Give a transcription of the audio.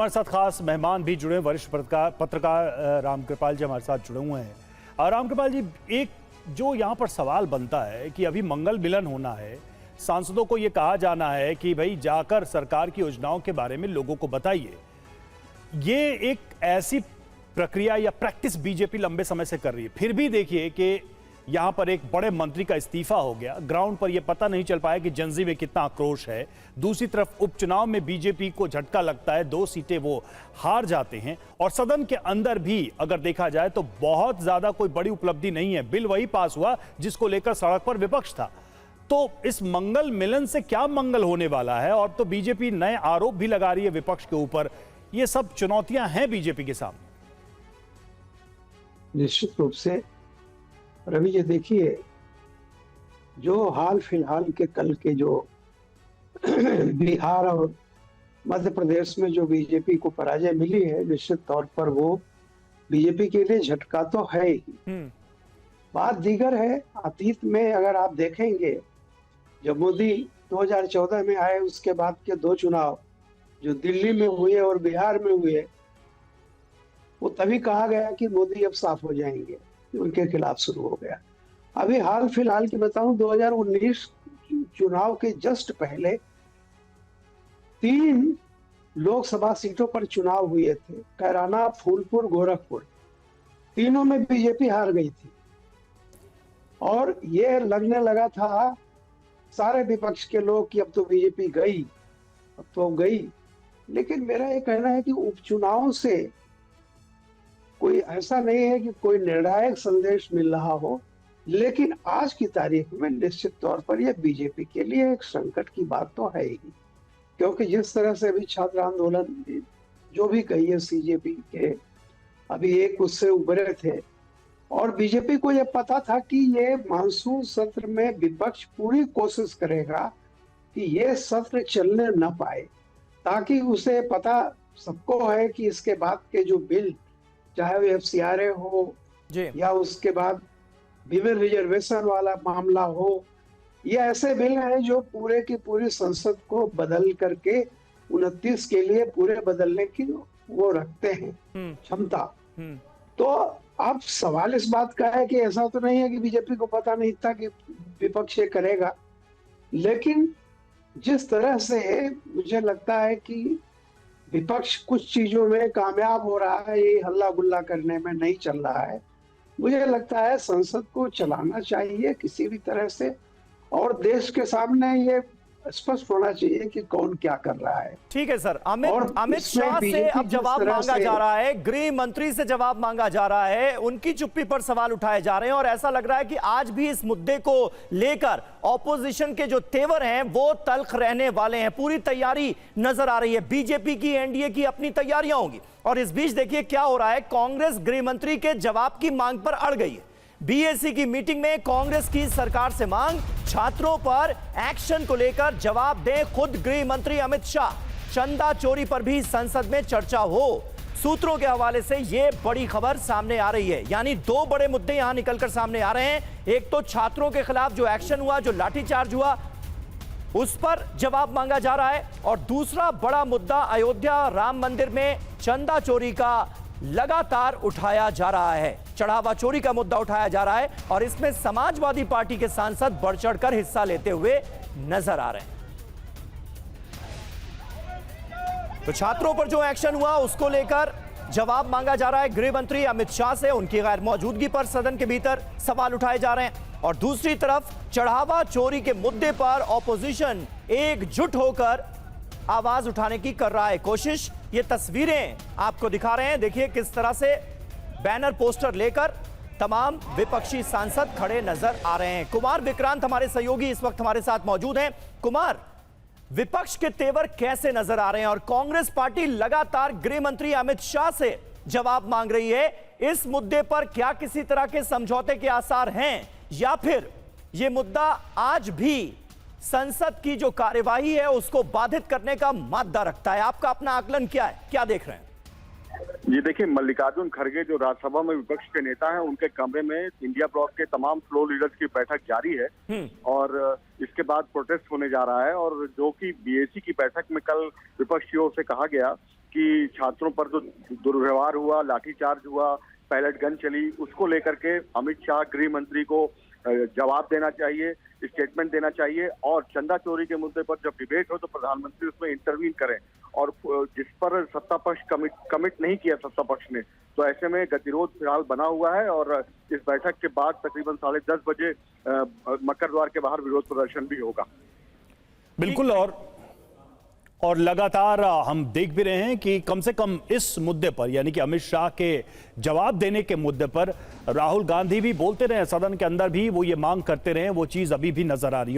हमारे साथ खास मेहमान भी जुड़े हैं, वरिष्ठ पत्रकार रामकृपाल जी हमारे साथ जुड़े हुए हैं। और रामकृपाल जी, एक जो यहाँ पर सवाल बनता है कि अभी मंगल मिलन होना है, सांसदों को ये कहा जाना है कि भाई जाकर सरकार की योजनाओं के बारे में लोगों को बताइए। ये एक ऐसी प्रक्रिया या प्रैक्टिस बीजेपी लंबे समय से कर रही है। फिर भी देखिए कि यहां पर एक बड़े मंत्री का इस्तीफा हो गया, ग्राउंड पर यह पता नहीं चल पाया कि जनजी में कितना आक्रोश है। दूसरी तरफ उपचुनाव में बीजेपी को झटका लगता है, 2 सीटें वो हार जाते हैं। और सदन के अंदर भी अगर देखा जाए तो बहुत ज्यादा कोई बड़ी उपलब्धि नहीं है। बिल वही पास हुआ जिसको लेकर सड़क पर विपक्ष था। तो इस मंगल मिलन से क्या मंगल होने वाला है? और तो बीजेपी नए आरोप भी लगा रही है विपक्ष के ऊपर। ये सब चुनौतियां हैं बीजेपी के सामने। निश्चित रूप से रवि, ये देखिए, जो हाल फिलहाल के कल के जो बिहार और मध्य प्रदेश में जो बीजेपी को पराजय मिली है, निश्चित तौर पर वो बीजेपी के लिए झटका तो है ही। बात दीगर है, अतीत में अगर आप देखेंगे, जब मोदी 2014 में आए, उसके बाद के 2 चुनाव जो दिल्ली में हुए और बिहार में हुए, वो तभी कहा गया कि मोदी अब साफ हो जाएंगे, उनके खिलाफ शुरू हो गया। अभी हाल फिलहाल की बताऊं, 2019 चुनाव के जस्ट पहले 3 लोकसभा सीटों पर चुनाव हुए थे, कैराना, फूलपुर, गोरखपुर। तीनों में बीजेपी हार गई थी और ये लगने लगा था सारे विपक्ष के लोग कि अब तो बीजेपी गई, अब तो गई। लेकिन मेरा ये कहना है कि उपचुनाव से कोई ऐसा नहीं है कि कोई निर्णायक संदेश मिल रहा हो, लेकिन आज की तारीख में निश्चित तौर पर यह बीजेपी के लिए एक संकट की बात तो है ही। क्योंकि जिस तरह से अभी छात्र आंदोलन, जो भी कहिए, सीजेपी के अभी एक उससे उभरे थे, और बीजेपी को यह पता था कि ये मानसून सत्र में विपक्ष पूरी कोशिश करेगा कि ये सत्र चलने न पाए, ताकि उसे पता सबको है कि इसके बाद के जो बिल, चाहे वो FCRA हो या उसके बाद विमेन रिजर्वेशन वाला मामला हो, ये ऐसे बिल हैं जो पूरे की पूरी संसद को बदल करके 29 के लिए पूरे बदलने की वो रखते हैं क्षमता। तो अब सवाल इस बात का है कि ऐसा तो नहीं है कि बीजेपी को पता नहीं था कि विपक्ष ये करेगा, लेकिन जिस तरह से मुझे लगता है कि विपक्ष कुछ चीजों में कामयाब हो रहा है, ये हल्ला गुल्ला करने में नहीं चल रहा है, मुझे लगता है संसद को चलाना चाहिए किसी भी तरह से, और देश के सामने ये स्पष्ट होना चाहिए कि कौन क्या कर रहा है। ठीक है सर। अमित शाह से अब जवाब मांगा जा रहा है, गृह मंत्री से जवाब मांगा जा रहा है, उनकी चुप्पी पर सवाल उठाए जा रहे हैं, और ऐसा लग रहा है कि आज भी इस मुद्दे को लेकर ऑपोजिशन के जो तेवर हैं वो तल्ख रहने वाले हैं। पूरी तैयारी नजर आ रही है, बीजेपी की, एनडीए की अपनी तैयारियां होंगी। और इस बीच देखिए क्या हो रहा है, कांग्रेस गृह मंत्री के जवाब की मांग पर अड़ गई है। बीएससी की मीटिंग में कांग्रेस की सरकार से मांग, छात्रों पर एक्शन को लेकर जवाब दें खुद गृह मंत्री अमित शाह। चंदा चोरी पर भी संसद में चर्चा हो। सूत्रों के हवाले से यह बड़ी खबर सामने आ रही है, यानी 2 बड़े मुद्दे यहां निकलकर सामने आ रहे हैं। एक तो छात्रों के खिलाफ जो एक्शन हुआ, जो लाठीचार्ज हुआ, उस पर जवाब मांगा जा रहा है, और दूसरा बड़ा मुद्दा अयोध्या राम मंदिर में चंदा चोरी का लगातार उठाया जा रहा है। चढ़ावा चोरी का मुद्दा उठाया जा रहा है, और इसमें समाजवादी पार्टी के सांसद बढ़ चढ़कर हिस्सा लेते हुए नजर आ रहे हैं। तो छात्रों पर जो एक्शन हुआ उसको लेकर जवाब मांगा जा रहा है गृह मंत्री अमित शाह से। उनकी गैर मौजूदगी पर सदन के भीतर सवाल उठाए जा रहे हैं, और दूसरी तरफ चढ़ावा चोरी के मुद्दे पर ऑपोजिशन एकजुट होकर आवाज उठाने की कर रहा है कोशिश। ये तस्वीरें आपको दिखा रहे हैं, देखिए किस तरह से बैनर पोस्टर लेकर तमाम विपक्षी सांसद खड़े नजर आ रहे हैं। कुमार विक्रांत हमारे सहयोगी इस वक्त हमारे साथ मौजूद हैं। कुमार, विपक्ष के तेवर कैसे नजर आ रहे हैं, और कांग्रेस पार्टी लगातार गृह मंत्री अमित शाह से जवाब मांग रही है, इस मुद्दे पर क्या किसी तरह के समझौते के आसार हैं, या फिर यह मुद्दा आज भी संसद की जो कार्यवाही है उसको बाधित करने का मादा रखता है? आपका अपना आकलन क्या है, क्या देख रहे हैं? जी देखिए, मल्लिकार्जुन खड़गे जो राज्यसभा में विपक्ष के नेता हैं, उनके कमरे में इंडिया ब्लॉक के तमाम फ्लोर लीडर्स की बैठक जारी है, और इसके बाद प्रोटेस्ट होने जा रहा है। और जो कि बीएससी की बैठक में कल विपक्षियों से कहा गया कि छात्रों पर जो दुर्व्यवहार हुआ, लाठीचार्ज हुआ, पैलेट गन चली, उसको लेकर के अमित शाह गृह मंत्री को जवाब देना चाहिए, स्टेटमेंट देना चाहिए। और चंदा चोरी के मुद्दे पर जब डिबेट हो तो प्रधानमंत्री उसमें इंटरवीन करें। और जिस पर सत्ता पक्ष कमिट नहीं किया सत्ता पक्ष ने, तो ऐसे में गतिरोध फिलहाल बना हुआ है। और इस बैठक के बाद तकरीबन 10:30 बजे मकर द्वार के बाहर विरोध प्रदर्शन भी होगा। बिल्कुल। और लगातार हम देख भी रहे हैं कि कम से कम इस मुद्दे पर, यानी कि अमित शाह के जवाब देने के मुद्दे पर राहुल गांधी भी बोलते रहे, सदन के अंदर भी वो ये मांग करते रहे, वो चीज अभी भी नजर आ रही है।